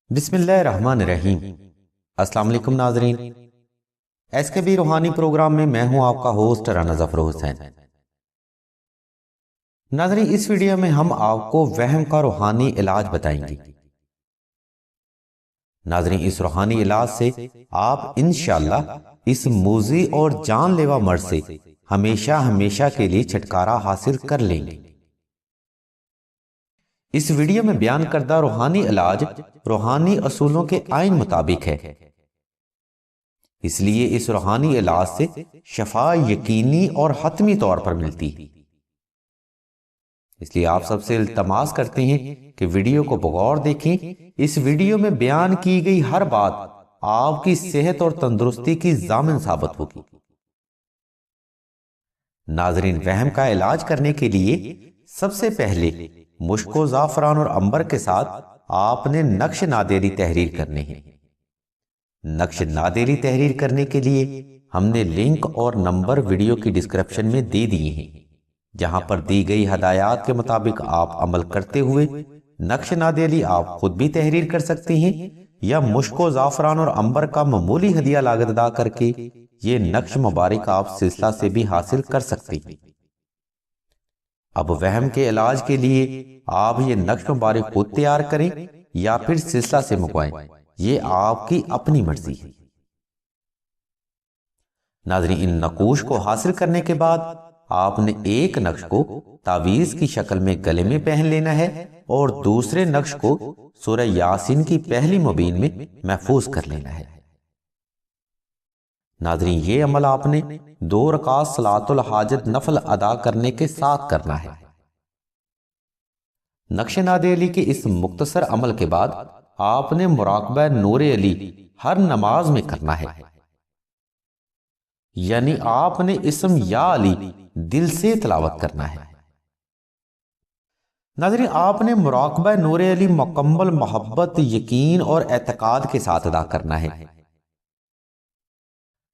بسم اللہ الرحمن الرحیم۔ السلام علیکم ناظرین، ایس کے بی روحانی پروگرام میں ہوں آپ کا ہوسٹ رانا ظفر حسین۔ ناظرین، اس ویڈیو میں ہم آپ کو وہم کا روحانی علاج بتائیں گے۔ ناظرین، اس روحانی علاج سے آپ انشاءاللہ اس موذی اور جان لیوا مرض سے ہمیشہ کے لیے چھٹکارا حاصل کر لیں گے۔ اس ویڈیو میں بیان کردہ روحانی علاج روحانی اصولوں کے آئین مطابق ہے، اس لیے اس روحانی علاج سے شفا یقینی اور حتمی طور پر ملتی ہے۔ اس لیے آپ سب سے التماس کرتے ہیں کہ ویڈیو کو بغور دیکھیں۔ اس ویڈیو میں بیان کی گئی ہر بات آپ کی صحت اور تندرستی کی ضامن ثابت ہوگی۔ ناظرین، وہم کا علاج کرنے کے لیے سب سے پہلے مشک و زعفران اور عنبر کے ساتھ آپ نے نقش نادیری تحریر کرنے ہیں۔ نقش نادیری تحریر کرنے کے لیے ہم نے لنک اور نمبر ویڈیو کی ڈسکرپشن میں دے دیے ہیں، جہاں پر دی گئی ہدایات کے مطابق آپ عمل کرتے ہوئے نقش نادیری آپ خود بھی تحریر کر سکتے ہیں، یا مشک و زعفران اور عنبر کا معمولی ہدیہ لاگت ادا کر کے یہ نقش مبارک آپ سلسلہ سے بھی حاصل کر سکتے ہیں۔ اب وہم کے علاج کے لیے آپ یہ نقش مبارک خود تیار کریں یا پھر سلسلہ سے منگوائیں، یہ آپ کی اپنی مرضی ہے۔ ناظرین، ان نقوش کو حاصل کرنے کے بعد آپ نے ایک نقش کو تعویذ کی شکل میں گلے میں پہن لینا ہے اور دوسرے نقش کو سورہ یاسین کی پہلی مبین میں محفوظ کر لینا ہے۔ ناظرین، یہ عمل آپ نے 2 رکعت صلاۃ الحاجت نفل ادا کرنے کے ساتھ کرنا ہے۔ نقش نادیری کے اس مختصر عمل کے بعد آپ نے مراقبہ نور علی ہر نماز میں کرنا ہے، یعنی آپ نے اسم یا علی دل سے تلاوت کرنا ہے۔ ناظرین، آپ نے مراقبہ نور علی مکمل محبت، یقین اور اعتقاد کے ساتھ ادا کرنا ہے۔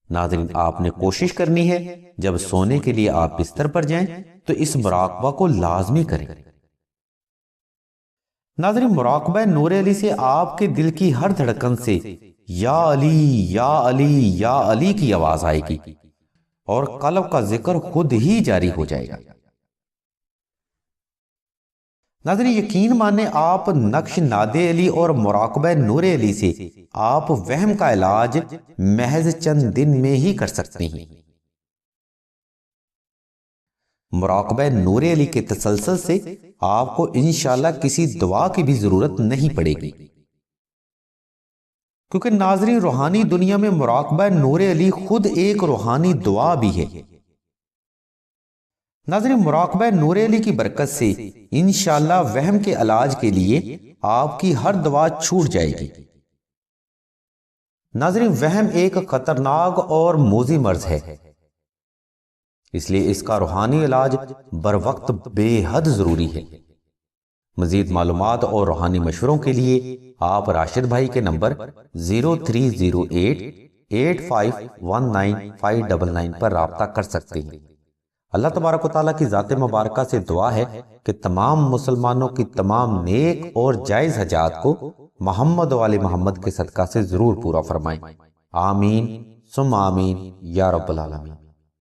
ناظرین، آپ نے کوشش کرنی ہے جب سونے کے لیے آپ بستر پر جائیں تو اس مراقبہ کو لازمی کریں۔ ناظرین، مراقبہ نور علی سے آپ کے دل کی ہر دھڑکن سے یا علی یا علی یا علی کی آواز آئے گی اور قلب کا ذکر خود ہی جاری ہو جائے گا۔ ناظرین، یقین مانے آپ نقش ناد علی اور مراقبہ نور علی سے آپ وہم کا علاج محض چند دن میں ہی کر سکتے ہیں۔ مراقبہ نور علی کے تسلسل سے آپ کو انشاءاللہ کسی دعا کی بھی ضرورت نہیں پڑے گی، کیونکہ ناظرین، روحانی دنیا میں مراقبہ نور علی خود ایک روحانی دعا بھی ہے۔ ناظرین، مراقبہ نور علی کی برکت سے انشاءاللہ وہم کے علاج کے لیے آپ کی ہر دعا چھوٹ جائے گی۔ ناظرین، وہم ایک خطرناک اور موذی مرض ہے، اس لیے اس کا روحانی علاج بر وقت بے حد ضروری ہے۔ مزید معلومات اور روحانی مشوروں کے لیے آپ راشد بھائی کے نمبر 0308851959 پر رابطہ کر سکتے ہیں۔ اللہ تبارک و تعالیٰ کی ذات مبارکہ سے دعا ہے کہ تمام مسلمانوں کی تمام نیک اور جائز حاجات کو محمد و آل محمد کے صدقہ سے ضرور پورا فرمائیں۔ آمین ثم آمین یا رب العالمین۔